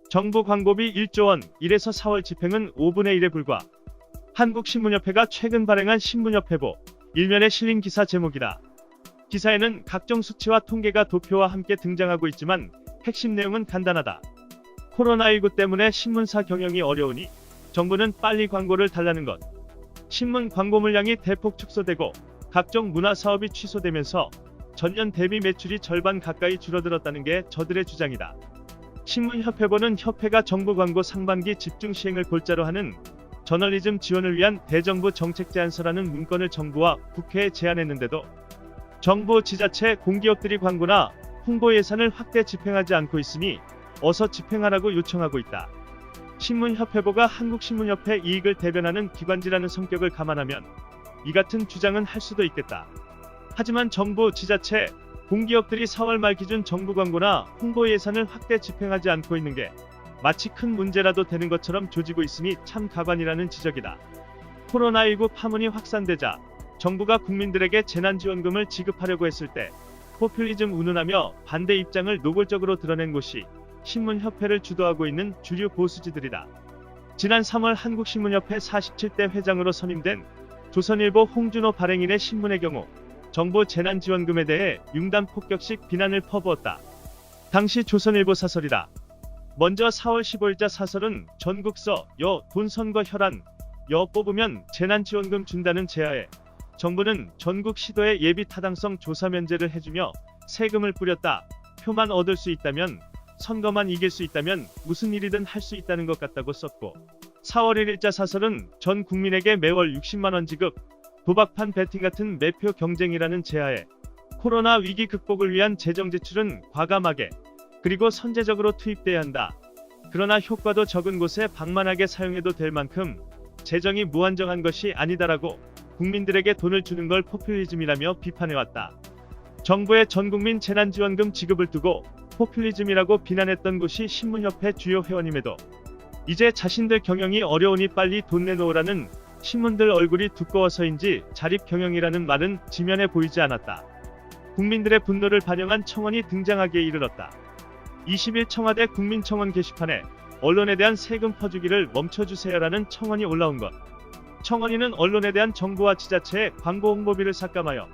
정부 광고비 1조 원, 1에서 4월 집행은 5분의 1에 불과. 한국신문협회가 최근 발행한 신문협회보 일면에 실린 기사 제목이다. 기사에는 각종 수치와 통계가 도표와 함께 등장하고 있지만 핵심 내용은 간단하다. 코로나19 때문에 신문사 경영이 어려우니 정부는 빨리 광고를 달라는 것. 신문 광고 물량이 대폭 축소되고 각종 문화 사업이 취소되면서 전년 대비 매출이 절반 가까이 줄어들었다는 게 저들의 주장이다. 신문협회보는 협회가 정부 광고 상반기 집중 시행을 골자로 하는 저널리즘 지원을 위한 대정부 정책 제안서라는 문건을 정부와 국회에 제안했는데도 정부, 지자체, 공기업들이 광고나 홍보 예산을 확대 집행하지 않고 있으니 어서 집행하라고 요청하고 있다. 신문협회보가 한국신문협회 이익을 대변하는 기관지라는 성격을 감안하면 이 같은 주장은 할 수도 있겠다. 하지만 정부, 지자체, 공기업들이 4월 말 기준 정부 광고나 홍보 예산을 확대 집행하지 않고 있는 게 마치 큰 문제라도 되는 것처럼 조지고 있으니 참 가관이라는 지적이다. 코로나19 파문이 확산되자 정부가 국민들에게 재난지원금을 지급하려고 했을 때 포퓰리즘 운운하며 반대 입장을 노골적으로 드러낸 곳이 신문협회를 주도하고 있는 주류 보수지들이다. 지난 3월 한국신문협회 47대 회장으로 선임된 조선일보 홍준호 발행인의 신문의 경우 정부 재난지원금에 대해 융단 폭격식 비난을 퍼부었다. 당시 조선일보 사설이다. 먼저 4월 15일자 사설은 전국서 여 돈 선거 혈안 여 뽑으면 재난지원금 준다는 제하에 정부는 전국 시도에 예비 타당성 조사 면제를 해주며 세금을 뿌렸다. 표만 얻을 수 있다면, 선거만 이길 수 있다면 무슨 일이든 할 수 있다는 것 같다고 썼고, 4월 1일자 사설은 전 국민에게 매월 60만원 지급, 도박판 베팅 같은 매표 경쟁이라는 제하에 코로나 위기 극복을 위한 재정 지출은 과감하게 그리고 선제적으로 투입돼야 한다. 그러나 효과도 적은 곳에 방만하게 사용해도 될 만큼 재정이 무한정한 것이 아니다라고 국민들에게 돈을 주는 걸 포퓰리즘이라며 비판해왔다. 정부의 전국민 재난지원금 지급을 두고 포퓰리즘이라고 비난했던 곳이 신문협회 주요 회원임에도 이제 자신들 경영이 어려우니 빨리 돈 내놓으라는 신문들 얼굴이 두꺼워서인지 자립경영이라는 말은 지면에 보이지 않았다. 국민들의 분노를 반영한 청원이 등장하기에 이르렀다. 20일 청와대 국민청원 게시판에 언론에 대한 세금 퍼주기를 멈춰주세요라는 청원이 올라온 것. 청원인은 언론에 대한 정부와 지자체의 광고 홍보비를 삭감하여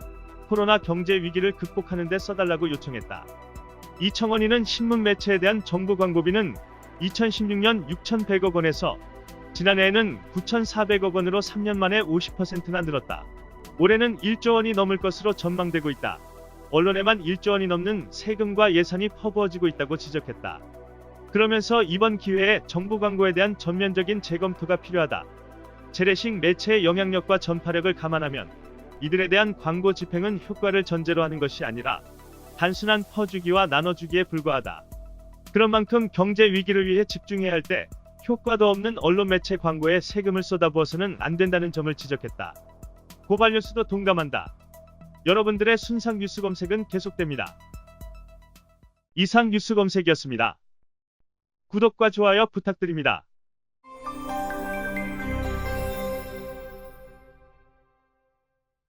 코로나 경제 위기를 극복하는 데 써달라고 요청했다. 이 청원인은 신문 매체에 대한 정부 광고비는 2016년 6,100억 원에서 지난해에는 9,400억 원으로 3년 만에 50%나 늘었다. 올해는 1조 원이 넘을 것으로 전망되고 있다. 언론에만 1조 원이 넘는 세금과 예산이 퍼부어지고 있다고 지적했다. 그러면서 이번 기회에 정부 광고에 대한 전면적인 재검토가 필요하다. 재래식 매체의 영향력과 전파력을 감안하면 이들에 대한 광고 집행은 효과를 전제로 하는 것이 아니라 단순한 퍼주기와 나눠주기에 불과하다. 그런 만큼 경제 위기를 위해 집중해야 할 때 효과도 없는 언론 매체 광고에 세금을 쏟아부어서는 안 된다는 점을 지적했다. 고발뉴스도 동감한다. 여러분들의 순상 뉴스 검색은 계속됩니다. 이상 뉴스 검색이었습니다. 구독과 좋아요 부탁드립니다.